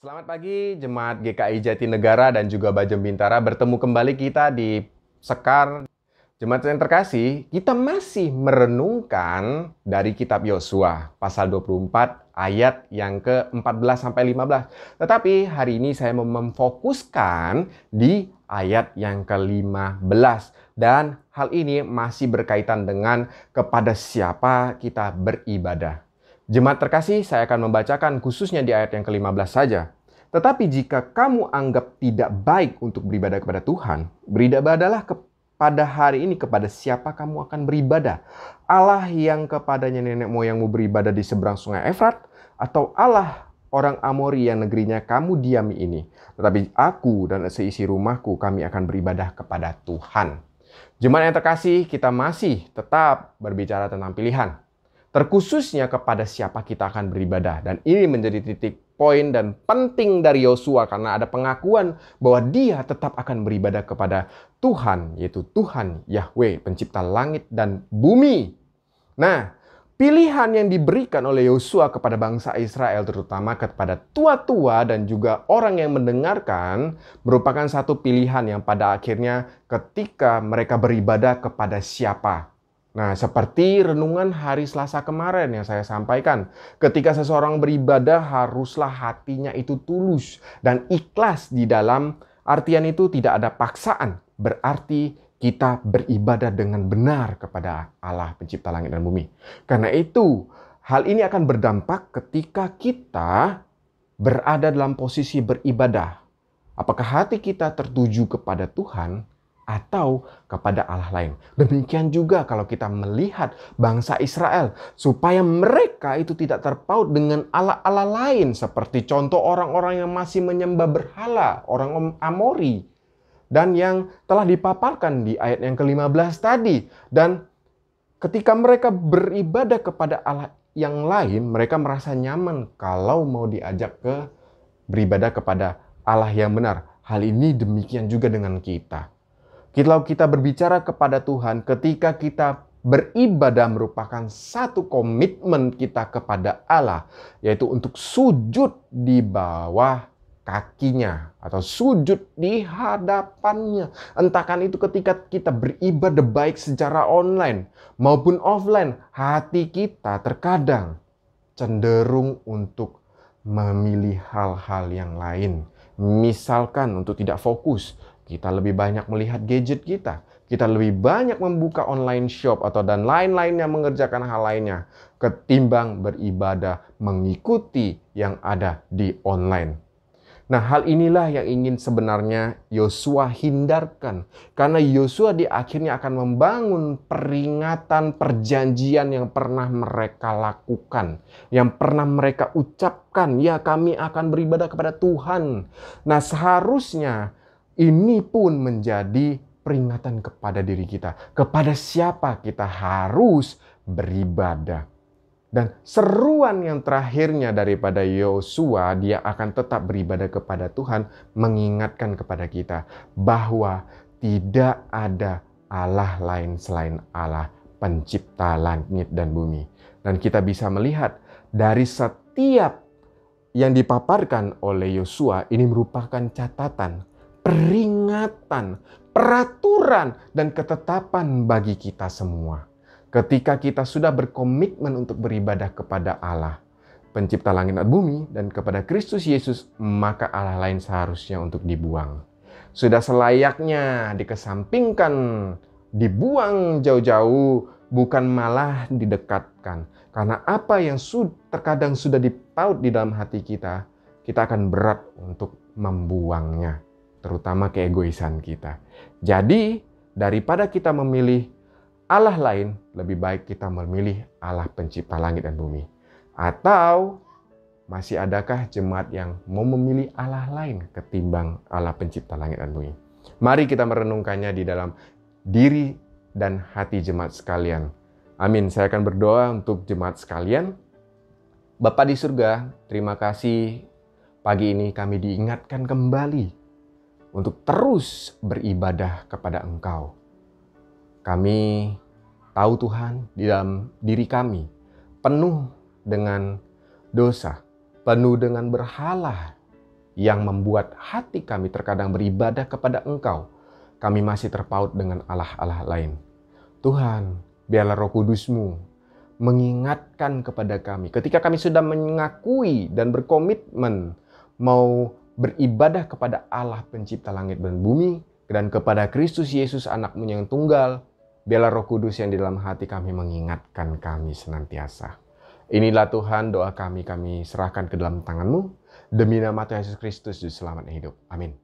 Selamat pagi Jemaat GKI Jatinegara dan juga Bajem Bintara. Bertemu kembali kita di Sekar. Jemaat yang terkasih, kita masih merenungkan dari kitab Yosua pasal 24 ayat yang ke-14 sampai 15. Tetapi hari ini saya mau memfokuskan di ayat yang ke-15. Dan hal ini masih berkaitan dengan kepada siapa kita beribadah. Jemaat terkasih, saya akan membacakan khususnya di ayat yang ke-15 saja. Tetapi jika kamu anggap tidak baik untuk beribadah kepada Tuhan, beribadahlah pada hari ini kepada siapa kamu akan beribadah. Allah yang kepadanya nenek moyangmu beribadah di seberang sungai Efrat, atau Allah orang Amori yang negerinya kamu diami ini. Tetapi aku dan seisi rumahku kami akan beribadah kepada Tuhan. Jemaat yang terkasih, kita masih tetap berbicara tentang pilihan. Terkhususnya kepada siapa kita akan beribadah. Dan ini menjadi titik poin dan penting dari Yosua karena ada pengakuan bahwa dia tetap akan beribadah kepada Tuhan, yaitu Tuhan Yahweh, pencipta langit dan bumi. Nah, pilihan yang diberikan oleh Yosua kepada bangsa Israel, terutama kepada tua-tua dan juga orang yang mendengarkan, merupakan satu pilihan yang pada akhirnya ketika mereka beribadah kepada siapa. Nah, seperti renungan hari Selasa kemarin yang saya sampaikan. Ketika seseorang beribadah, haruslah hatinya itu tulus dan ikhlas di dalam artian itu tidak ada paksaan. Berarti kita beribadah dengan benar kepada Allah pencipta langit dan bumi. Karena itu, hal ini akan berdampak ketika kita berada dalam posisi beribadah. Apakah hati kita tertuju kepada Tuhan atau kepada Allah lain. Demikian juga kalau kita melihat bangsa Israel, supaya mereka itu tidak terpaut dengan Allah-Allah lain, seperti contoh orang-orang yang masih menyembah berhala, orang Amori, dan yang telah dipaparkan di ayat yang ke-15 tadi. Dan ketika mereka beribadah kepada Allah yang lain, mereka merasa nyaman kalau mau diajak ke beribadah kepada Allah yang benar. Hal ini demikian juga dengan kita. Kalau kita berbicara kepada Tuhan, ketika kita beribadah merupakan satu komitmen kita kepada Allah, yaitu untuk sujud di bawah kakinya atau sujud di hadapannya. Entahkan itu ketika kita beribadah baik secara online maupun offline, hati kita terkadang cenderung untuk memilih hal-hal yang lain. Misalkan untuk tidak fokus, kita lebih banyak melihat gadget kita. Kita lebih banyak membuka online shop atau dan lain-lainnya mengerjakan hal lainnya. Ketimbang beribadah mengikuti yang ada di online. Nah, hal inilah yang ingin sebenarnya Yosua hindarkan. Karena Yosua di akhirnya akan membangun peringatan perjanjian yang pernah mereka lakukan. Yang pernah mereka ucapkan, ya kami akan beribadah kepada Tuhan. Nah, seharusnya ini pun menjadi peringatan kepada diri kita. Kepada siapa kita harus beribadah. Dan seruan yang terakhirnya daripada Yosua, dia akan tetap beribadah kepada Tuhan, mengingatkan kepada kita bahwa tidak ada Allah lain selain Allah, pencipta langit dan bumi. Dan kita bisa melihat dari setiap yang dipaparkan oleh Yosua, ini merupakan catatan, peringatan, peraturan, dan ketetapan bagi kita semua. Ketika kita sudah berkomitmen untuk beribadah kepada Allah, pencipta langit dan bumi, dan kepada Kristus Yesus, maka Allah lain seharusnya untuk dibuang. Sudah selayaknya dikesampingkan, dibuang jauh-jauh, bukan malah didekatkan. Karena apa yang terkadang sudah dipaut di dalam hati kita, kita akan berat untuk membuangnya. Terutama keegoisan kita. Jadi, daripada kita memilih Allah lain, lebih baik kita memilih Allah pencipta langit dan bumi. Atau masih adakah jemaat yang mau memilih Allah lain ketimbang Allah pencipta langit dan bumi? Mari kita merenungkannya di dalam diri dan hati jemaat sekalian. Amin. Saya akan berdoa untuk jemaat sekalian. Bapa di surga, terima kasih pagi ini kami diingatkan kembali untuk terus beribadah kepada Engkau. Kami tahu Tuhan, di dalam diri kami penuh dengan dosa, penuh dengan berhala, yang membuat hati kami terkadang beribadah kepada Engkau, kami masih terpaut dengan Allah-Allah lain. Tuhan, biarlah Roh Kudus-Mu mengingatkan kepada kami ketika kami sudah mengakui dan berkomitmen mau beribadah kepada Allah pencipta langit dan bumi dan kepada Kristus Yesus anak-Mu yang tunggal. Biarlah Roh Kudus yang di dalam hati kami mengingatkan kami senantiasa. Inilah Tuhan doa kami serahkan ke dalam tangan-Mu. Demi nama Tuhan Yesus Kristus, Juru Selamat hidup. Amin.